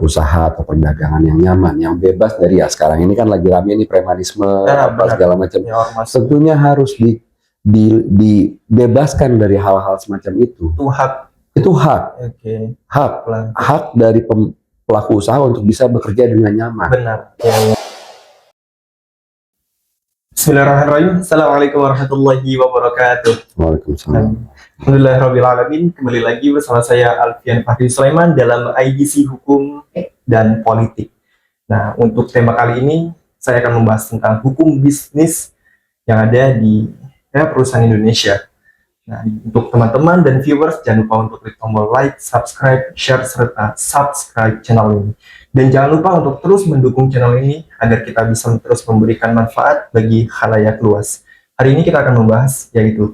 usaha atau perdagangan yang nyaman, yang bebas dari, ya sekarang ini kan lagi rame nih premanisme apa segala macam. Ya, tentunya harus dibebaskan dari hal-hal semacam itu. Itu hak. Okay. Hak dari pelaku usaha untuk bisa bekerja dengan nyaman. Benar. Ya. Bismillahirrahmanirrahim. Assalamualaikum warahmatullahi wabarakatuh. Waalaikumsalam. Alhamdulillahirrahmanirrahim. Kembali lagi bersama saya Alfian Fahri Sulaiman dalam IGC Hukum dan Politik. Nah, untuk tema kali ini saya akan membahas tentang hukum bisnis yang ada di perusahaan Indonesia. Nah, untuk teman-teman dan viewers, jangan lupa untuk klik tombol like, subscribe, share, serta subscribe channel ini. Dan jangan lupa untuk terus mendukung channel ini agar kita bisa terus memberikan manfaat bagi khalayak luas. Hari ini kita akan membahas yaitu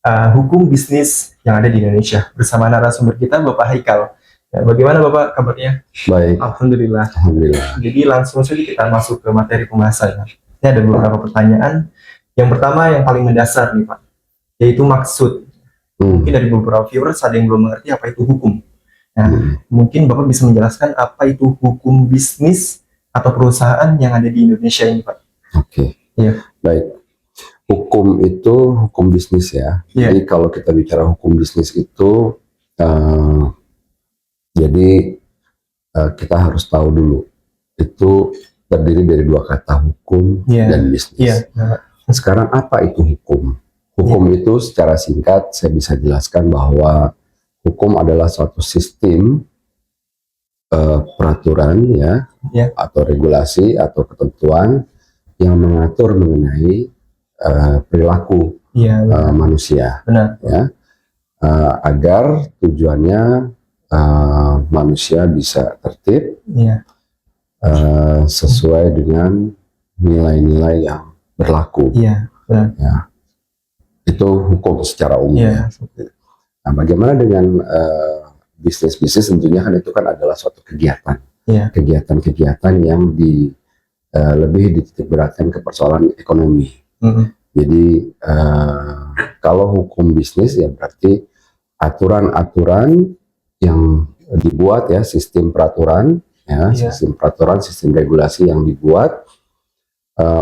hukum bisnis yang ada di Indonesia bersama narasumber kita, Bapak Haikal. Ya, bagaimana Bapak kabarnya? Baik. Alhamdulillah. Alhamdulillah. Jadi langsung saja kita masuk ke materi pembahasan. Ini ada beberapa pertanyaan. Yang pertama yang paling mendasar nih Pak, yaitu maksud. Mungkin dari beberapa viewers ada yang belum mengerti apa itu hukum. Nah, mungkin Bapak bisa menjelaskan apa itu hukum bisnis atau perusahaan yang ada di Indonesia ini, Pak. Oke. Ya. Baik. Hukum itu hukum bisnis ya. Jadi kalau kita bicara hukum bisnis itu, jadi kita harus tahu dulu itu terdiri dari dua kata, hukum dan bisnis. Sekarang apa itu hukum? Hukum itu secara singkat saya bisa jelaskan bahwa hukum adalah suatu sistem peraturan atau regulasi atau ketentuan yang mengatur mengenai perilaku manusia. Benar. Ya, agar tujuannya manusia bisa tertib sesuai dengan nilai-nilai yang berlaku. Benar. Ya. Itu hukum secara umum. Nah, bagaimana dengan bisnis-bisnis? Tentunya kan itu kan adalah suatu kegiatan, kegiatan-kegiatan yang lebih dititik beratkan ke persoalan ekonomi. Jadi kalau hukum bisnis ya berarti aturan-aturan yang dibuat sistem peraturan, sistem regulasi yang dibuat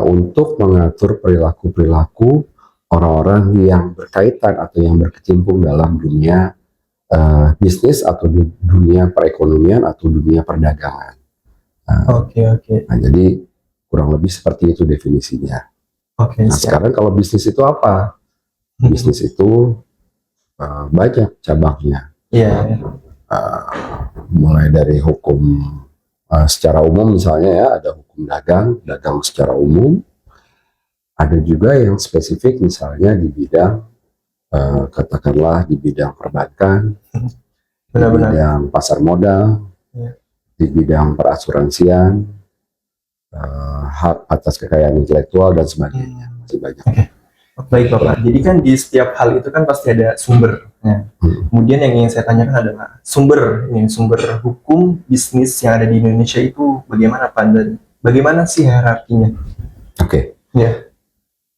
untuk mengatur perilaku-perilaku orang-orang yang berkaitan atau yang berkecimpung dalam dunia bisnis atau dunia perekonomian atau dunia perdagangan. Nah, jadi kurang lebih seperti itu definisinya. Nah, sekarang kalau bisnis itu apa? Bisnis itu banyak cabangnya. Mulai dari hukum secara umum misalnya ada hukum dagang secara umum. Ada juga yang spesifik misalnya di bidang katakanlah di bidang perbankan, di bidang pasar modal, di bidang perasuransian, hak atas kekayaan intelektual dan sebagainya. Masih banyak. Baik Bapak, jadi kan di setiap hal itu kan pasti ada sumber. Kemudian yang ingin saya tanyakan adalah sumber hukum bisnis yang ada di Indonesia itu bagaimana Pak, dan bagaimana sih hierarkinya?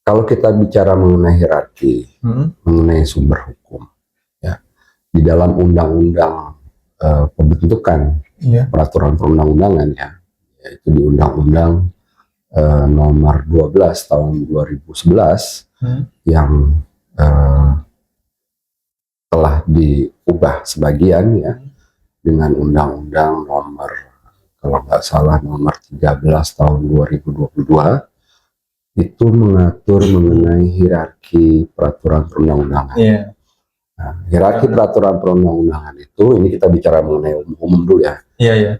Kalau kita bicara mengenai hierarki, mengenai sumber hukum, di dalam undang-undang pembentukan peraturan perundang-undangan yaitu di Undang-Undang nomor 12 tahun 2011 yang telah diubah sebagian dengan Undang-Undang nomor, kalau nggak salah nomor 13 tahun 2022. Itu mengatur mengenai hierarki peraturan perundang-undangan. Nah, hierarki peraturan perundang-undangan itu, ini kita bicara mengenai umum dulu ya.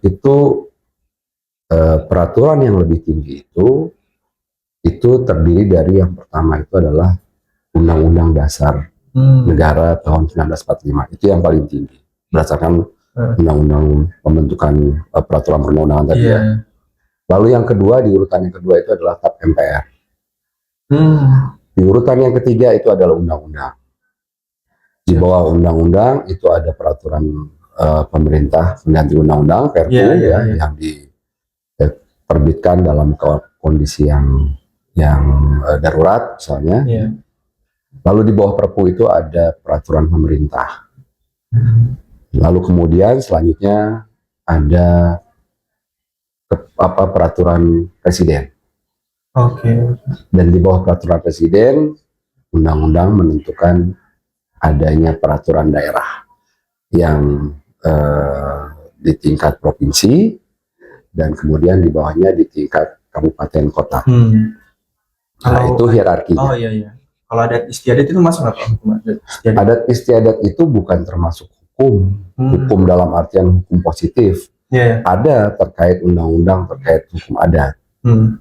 Itu peraturan yang lebih tinggi itu terdiri dari yang pertama itu adalah Undang-Undang Dasar Negara tahun 1945. Itu yang paling tinggi berdasarkan Undang-Undang pembentukan peraturan perundang-undangan tadi Lalu yang kedua, di urutan yang kedua itu adalah TAP MPR. Di urutan yang ketiga itu adalah undang-undang. Di bawah undang-undang itu ada peraturan pemerintah pengganti undang-undang (Perpu) yang diterbitkan dalam kondisi yang darurat misalnya. Lalu di bawah Perpu itu ada peraturan pemerintah. Lalu kemudian selanjutnya ada peraturan presiden. Oke. Dan di bawah peraturan presiden, undang-undang menentukan adanya peraturan daerah yang di tingkat provinsi dan kemudian di bawahnya di tingkat kabupaten kota. Nah, itu hierarkinya. Oh iya iya. Kalau adat istiadat itu masuk apa? Adat istiadat itu bukan termasuk hukum. Hukum dalam artian hukum positif. Ada terkait undang-undang terkait hukum adat.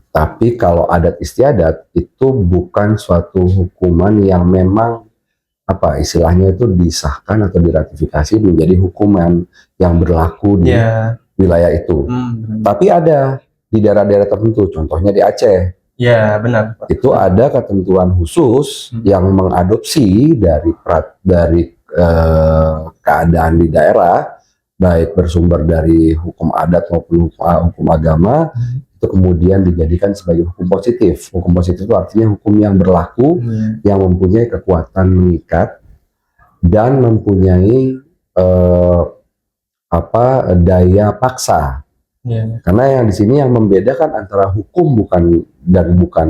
Tapi kalau adat istiadat itu bukan suatu hukuman yang memang apa istilahnya itu disahkan atau diratifikasi menjadi hukuman yang berlaku di wilayah itu. Tapi ada di daerah-daerah tertentu, contohnya di Aceh. Ya benar. Itu ada ketentuan khusus yang mengadopsi dari keadaan di daerah, baik bersumber dari hukum adat maupun hukum agama. Itu kemudian dijadikan sebagai hukum positif. Hukum positif itu artinya hukum yang berlaku, yang mempunyai kekuatan mengikat dan mempunyai daya paksa. Karena yang di sini yang membedakan antara hukum bukan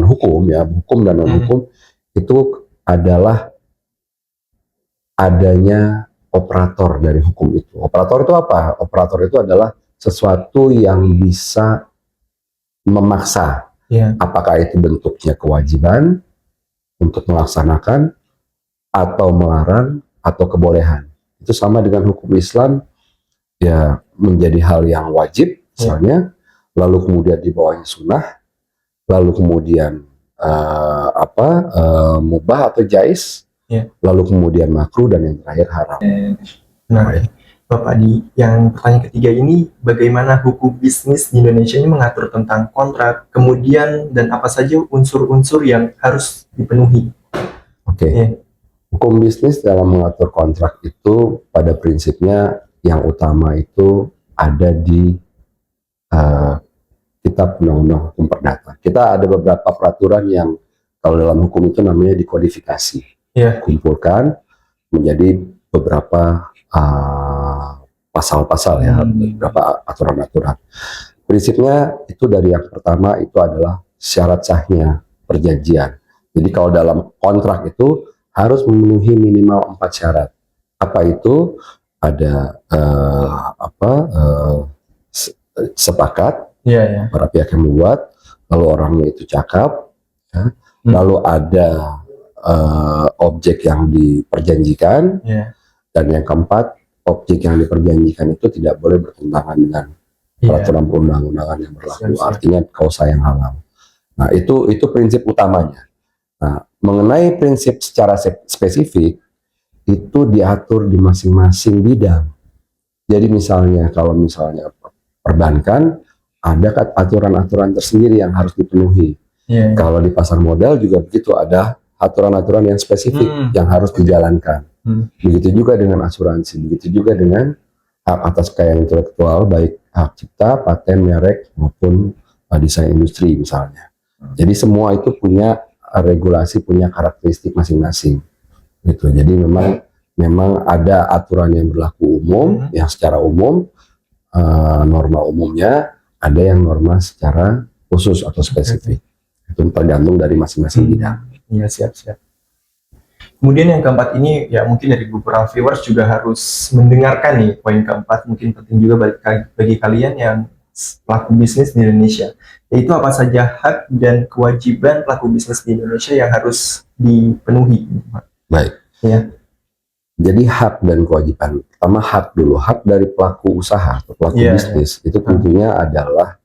hukum ya, hukum dan non hukum itu adalah adanya operator dari hukum itu. Operator itu apa? Operator itu adalah sesuatu yang bisa memaksa, apakah itu bentuknya kewajiban untuk melaksanakan atau melarang atau kebolehan. Itu sama dengan hukum Islam ya, menjadi hal yang wajib misalnya, lalu kemudian di bawahnya sunnah, lalu kemudian mubah atau jais, lalu kemudian makruh, dan yang terakhir haram. Nah, Bapak, di yang pertanyaan ketiga ini, bagaimana hukum bisnis di Indonesia ini mengatur tentang kontrak, kemudian dan apa saja unsur-unsur yang harus dipenuhi? Hukum bisnis dalam mengatur kontrak itu pada prinsipnya yang utama itu ada di Kitab Undang-Undang Hukum Perdata. Kita ada beberapa peraturan yang kalau dalam hukum itu namanya dikodifikasi, kumpulkan menjadi beberapa pasal-pasal ya, beberapa aturan-aturan. Prinsipnya itu dari yang pertama itu adalah syarat sahnya perjanjian. Jadi kalau dalam kontrak itu harus memenuhi minimal 4 syarat. Apa itu? Ada sepakat para pihak yang membuat, lalu orangnya itu cakap, lalu ada objek yang diperjanjikan, dan yang keempat, objek yang diperjanjikan itu tidak boleh bertentangan dengan peraturan perundang-undangan yang berlaku, artinya kausa yang halal. Nah, itu prinsip utamanya. Nah, mengenai prinsip secara spesifik itu diatur di masing-masing bidang. Jadi misalnya kalau misalnya perbankan ada aturan-aturan tersendiri yang harus dipenuhi. Kalau di pasar modal juga begitu, ada aturan-aturan yang spesifik yang harus dijalankan. Begitu juga dengan asuransi, begitu juga dengan hak atas kekayaan intelektual, baik hak cipta, paten, merek maupun desain industri misalnya. Jadi semua itu punya regulasi, punya karakteristik masing-masing. Gitu. Jadi memang ada aturan yang berlaku umum, yang secara umum, norma umumnya, ada yang norma secara khusus atau spesifik. Itu tergantung dari masing-masing bidang. Iya, siap-siap. Kemudian yang keempat ini, ya mungkin dari beberapa viewers juga harus mendengarkan nih, poin keempat mungkin penting juga bagi kalian yang pelaku bisnis di Indonesia, yaitu apa saja hak dan kewajiban pelaku bisnis di Indonesia yang harus dipenuhi. Baik. Jadi hak dan kewajiban. Pertama hak dulu, hak dari pelaku usaha atau pelaku bisnis itu tentunya adalah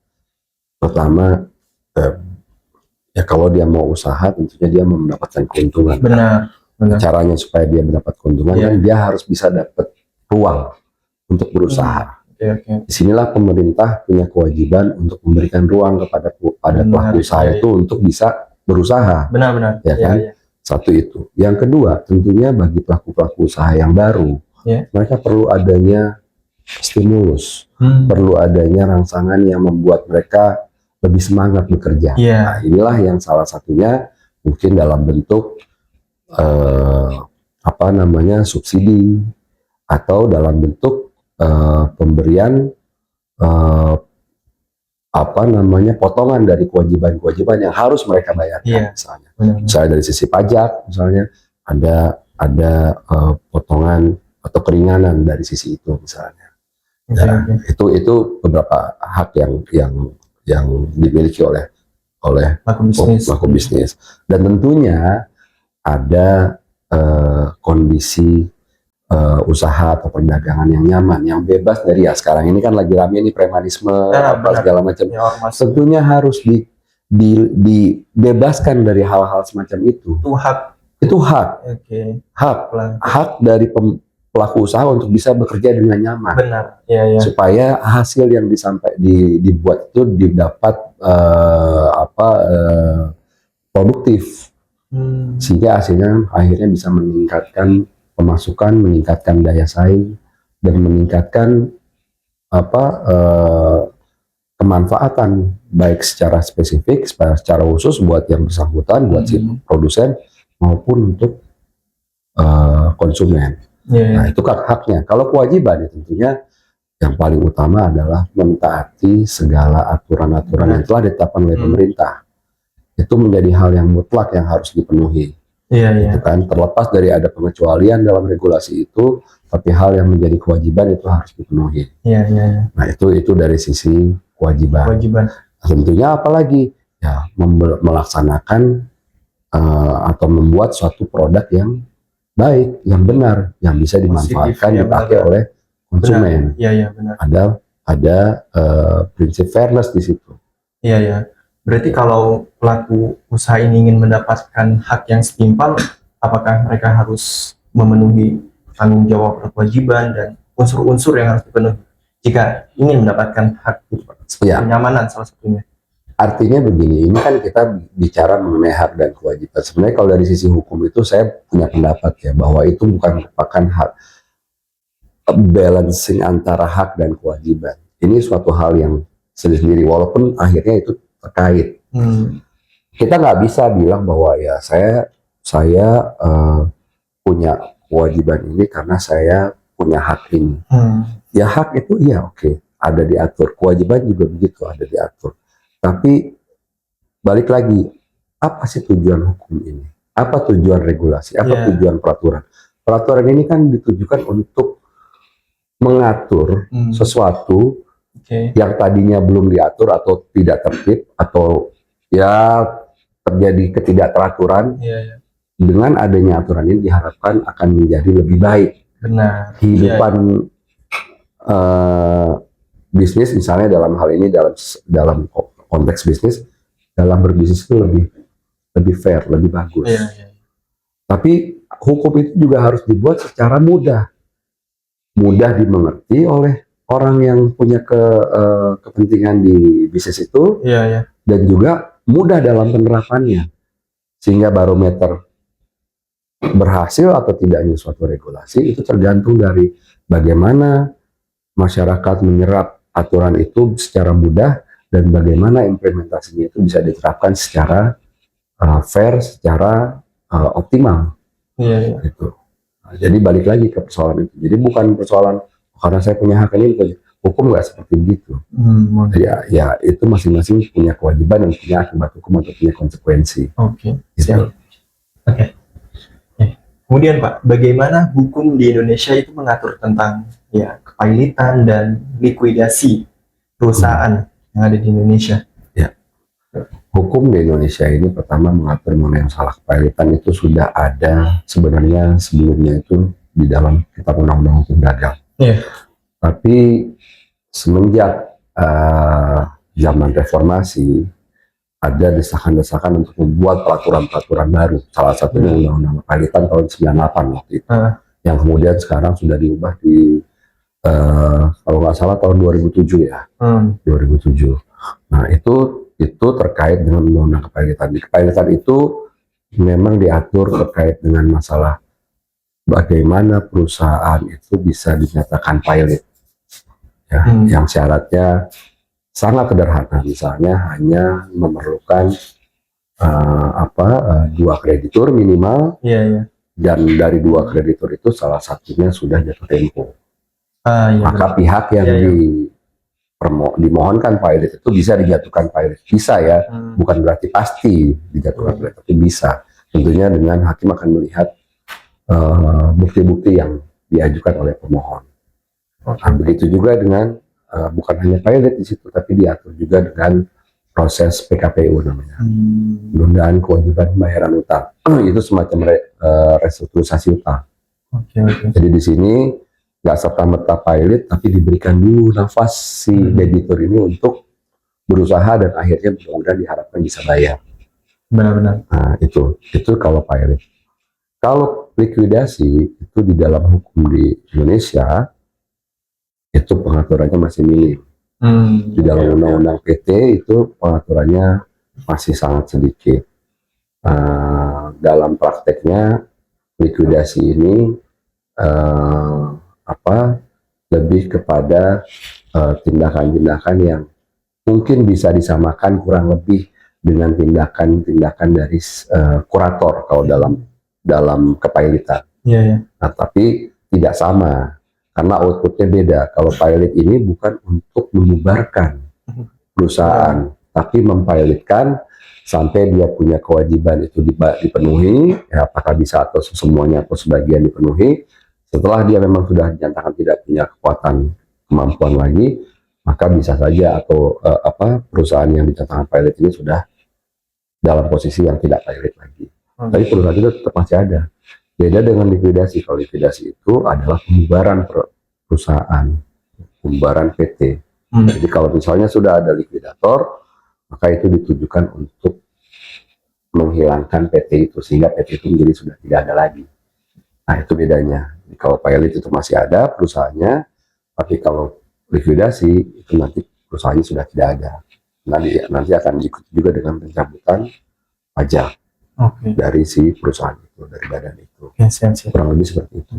pertama ya kalau dia mau usaha tentunya dia mau mendapatkan keuntungan. Benar. Caranya supaya dia mendapat keuntungan kan dia harus bisa dapat ruang untuk berusaha. Disinilah pemerintah punya kewajiban untuk memberikan ruang kepada pelaku usaha itu untuk bisa berusaha. Benar. Ya kan? Satu itu. Yang kedua, tentunya bagi pelaku-pelaku usaha yang baru, mereka perlu adanya stimulus, perlu adanya rangsangan yang membuat mereka lebih semangat bekerja. Nah, inilah yang salah satunya mungkin dalam bentuk subsidi atau dalam bentuk pemberian apa namanya potongan dari kewajiban-kewajiban yang harus mereka bayarkan, misalnya. Misalnya dari sisi pajak, misalnya ada potongan atau keringanan dari sisi itu, misalnya. Itu beberapa hak yang dimiliki oleh pelaku bisnis. Dan tentunya ada kondisi usaha atau perdagangan yang nyaman, yang bebas dari, ya sekarang ini kan lagi rame nih premanisme, segala macam. Tentunya harus dibebaskan dari hal-hal semacam itu. Itu hak. Hak dari pelaku usaha untuk bisa bekerja dengan nyaman. Supaya hasil yang dibuat itu didapat produktif. Sehingga hasilnya akhirnya bisa meningkatkan pemasukan, meningkatkan daya saing, dan meningkatkan kemanfaatan baik secara spesifik, secara khusus buat yang bersangkutan, buat si produsen maupun untuk konsumen. Nah, itu haknya. Kalau kewajiban ya tentunya yang paling utama adalah mentaati segala aturan-aturan yang telah ditetapkan oleh pemerintah. Itu menjadi hal yang mutlak yang harus dipenuhi. Gitu kan, terlepas dari ada pengecualian dalam regulasi itu, tapi hal yang menjadi kewajiban itu harus dipenuhi. Nah, itu dari sisi kewajiban. Tentunya apalagi ya melaksanakan atau membuat suatu produk yang baik, yang benar, yang bisa dimanfaatkan, dipakai oleh konsumen. Ada prinsip fairness di situ. Berarti kalau pelaku usaha ini ingin mendapatkan hak yang setimpal, apakah mereka harus memenuhi tanggung jawab atau kewajiban dan unsur-unsur yang harus dipenuhi jika ingin mendapatkan hak itu, kenyamanan salah satunya? Artinya begini, ini kan kita bicara mengenai hak dan kewajiban. Sebenarnya kalau dari sisi hukum itu saya punya pendapat ya, bahwa itu bukan merupakan hak, balancing antara hak dan kewajiban. Ini suatu hal yang sendiri, walaupun akhirnya itu terkait. Kita nggak bisa bilang bahwa ya saya punya kewajiban ini karena saya punya hak ini. Ya hak itu ya oke, ada diatur. Kewajiban juga begitu, ada diatur. Tapi balik lagi, apa sih tujuan hukum ini? Apa tujuan regulasi? Apa tujuan peraturan? Peraturan ini kan ditujukan untuk mengatur sesuatu yang tadinya belum diatur atau tidak tertib, atau ya terjadi ketidakteraturan. Dengan adanya aturan ini diharapkan akan menjadi lebih baik. Kehidupan bisnis, misalnya dalam hal ini, dalam konteks bisnis, dalam berbisnis itu lebih fair, lebih bagus. Tapi hukum itu juga harus dibuat secara mudah dimengerti oleh orang yang punya kepentingan di bisnis itu, dan juga mudah dalam penerapannya, sehingga barometer berhasil atau tidaknya suatu regulasi itu tergantung dari bagaimana masyarakat menyerap aturan itu secara mudah, dan bagaimana implementasinya itu bisa diterapkan secara fair, secara optimal. Gitu. Nah, jadi balik lagi ke persoalan itu. Jadi bukan persoalan karena saya punya hak ini, hukum nggak seperti gitu. Ya itu masing-masing punya kewajiban dan punya akibat hukum atau punya konsekuensi. Gitu. Kemudian Pak, bagaimana hukum di Indonesia itu mengatur tentang kepailitan dan likuidasi perusahaan yang ada di Indonesia? Hukum di Indonesia ini pertama mengatur mengenai masalah kepailitan itu sudah ada sebenarnya sebelumnya itu di dalam kitab undang-undang hukum dagang. Tapi semenjak zaman reformasi ada desakan-desakan untuk membuat peraturan-peraturan baru. Salah satunya undang-undang kepailitan tahun 98 waktu itu. Yang kemudian sekarang sudah diubah di kalau nggak salah tahun 2007 ya. 2007. Nah, itu terkait dengan undang-undang kepailitan. Di kepailitan itu memang diatur terkait dengan masalah bagaimana perusahaan itu bisa dinyatakan pailit. Yang syaratnya sangat sederhana, misalnya hanya memerlukan dua kreditur minimal, dan dari dua kreditur itu salah satunya sudah jatuh tempo. Maka pihak yang dimohonkan pilot itu bisa dijatuhkan pilot, bisa ya, bukan berarti pasti dijatuhkan pilot, tapi bisa. Tentunya dengan hakim akan melihat bukti-bukti yang diajukan oleh pemohon. Nah, begitu juga dengan bukan hanya pilot di situ, tapi diatur juga dengan proses PKPU namanya, penundaan kewajiban pembayaran utang. Itu semacam restrukturisasi utang. Jadi di sini nggak serta-merta pilot, tapi diberikan dulu nafas si debitur ini untuk berusaha dan akhirnya mudah-mudahan diharapkan bisa bayar. Benar-benar. Nah, itu kalau pilot. Kalau likuidasi itu di dalam hukum di Indonesia itu pengaturannya masih minim. Di dalam undang-undang PT itu pengaturannya masih sangat sedikit. Dalam prakteknya likuidasi ini lebih kepada tindakan-tindakan yang mungkin bisa disamakan kurang lebih dengan tindakan-tindakan dari kurator kalau dalam kepailitan. Nah, tapi tidak sama karena outputnya beda. Kalau pilot ini bukan untuk membubarkan perusahaan, tapi mempilotkan sampai dia punya kewajiban itu dipenuhi, ya, apakah bisa atau semuanya atau sebagian dipenuhi. Setelah dia memang sudah dinyatakan tidak punya kemampuan lagi, maka bisa saja atau perusahaan yang dinyatakan pilot ini sudah dalam posisi yang tidak pilot lagi. Tapi perusahaan itu tetap masih ada. Beda dengan likuidasi. Kalau likuidasi itu adalah pembubaran perusahaan, pembubaran PT. Jadi kalau misalnya sudah ada likuidator, maka itu ditujukan untuk menghilangkan PT itu, sehingga PT itu menjadi sudah tidak ada lagi. Nah, itu bedanya. Kalau pilot itu masih ada perusahaannya, tapi kalau likuidasi itu nanti perusahaannya sudah tidak ada. Nanti akan diikuti juga dengan pencabutan pajak dari si perusahaan itu, dari badan itu. Kurang lebih seperti itu.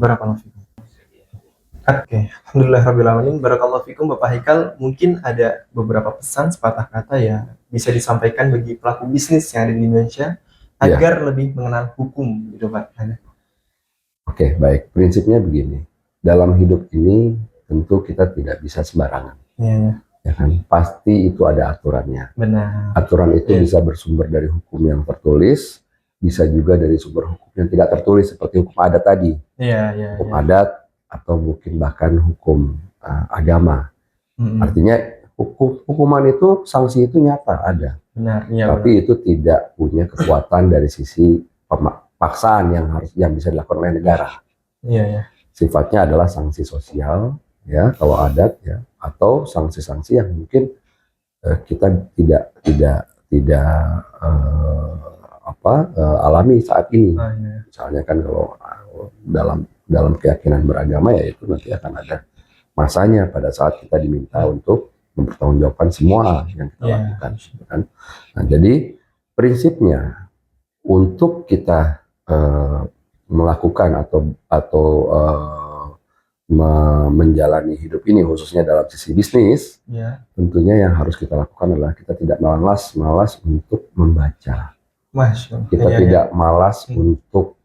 Alhamdulillahirrahmanirrahim. Barakallahu fikum Bapak Haikal. Mungkin ada beberapa pesan sepatah kata yang bisa disampaikan bagi pelaku bisnis yang ada di Indonesia agar lebih mengenal hukum gitu Pak. Oke, baik. Prinsipnya begini. Dalam hidup ini tentu kita tidak bisa sembarangan. Ya kan? Pasti itu ada aturannya. Benar. Aturan itu bisa bersumber dari hukum yang tertulis, bisa juga dari sumber hukum yang tidak tertulis seperti hukum adat tadi. Hukum adat atau mungkin bahkan hukum agama. Artinya hukuman itu, sanksi itu nyata ada. Benar. Tapi itu tidak punya kekuatan dari sisi paksaan yang bisa dilakukan oleh negara. Sifatnya adalah sanksi sosial, ya kalau adat, ya, atau sanksi-sanksi yang mungkin kita tidak alami saat ini. Misalnya kan kalau dalam keyakinan beragama, ya itu nanti akan ada masanya pada saat kita diminta untuk mempertanggungjawabkan semua yang kita lakukan. Kan? Nah, jadi prinsipnya untuk kita melakukan atau menjalani hidup ini, khususnya dalam sisi bisnis, tentunya yang harus kita lakukan adalah kita tidak malas untuk membaca. Kita tidak malas untuk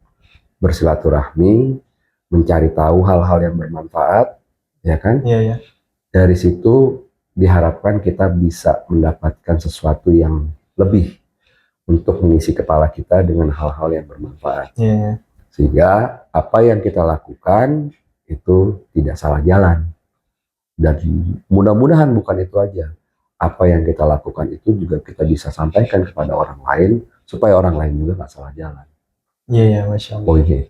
bersilaturahmi, mencari tahu hal-hal yang bermanfaat, ya kan? Dari situ diharapkan kita bisa mendapatkan sesuatu yang lebih untuk mengisi kepala kita dengan hal-hal yang bermanfaat. Sehingga apa yang kita lakukan itu tidak salah jalan. Dan mudah-mudahan bukan itu aja. Apa yang kita lakukan itu juga kita bisa sampaikan kepada orang lain, supaya orang lain juga nggak salah jalan. Masya Allah.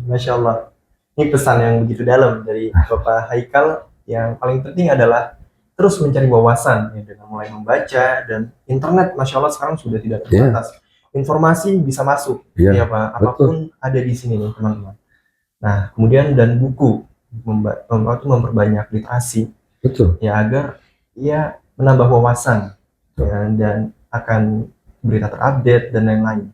Masya Allah. Ini pesan yang begitu dalam dari Bapak Haikal. Yang paling penting adalah terus mencari wawasan, ya, dengan mulai membaca, dan internet, Masya Allah sekarang sudah tidak terbatas. Informasi bisa masuk, ya Pak, apapun ada di sini nih teman-teman. Nah, kemudian dan buku memperbanyak literasi, ya agar ya menambah wawasan, ya, dan akan berita terupdate dan lain-lain.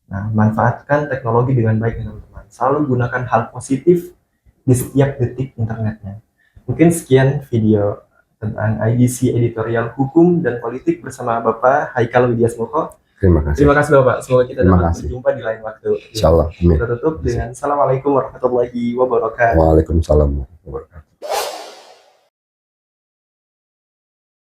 Nah, manfaatkan teknologi dengan baik teman-teman. Selalu gunakan hal positif di setiap detik internetnya. Mungkin sekian video tentang IDC editorial hukum dan politik bersama Bapak Haikal Widyasmoko. Terima kasih Bapak. Semoga kita dapat berjumpa di lain waktu. Insyaallah. Kita tutup dengan Assalamualaikum warahmatullahi wabarakatuh. Waalaikumsalam warahmatullahi wabarakatuh.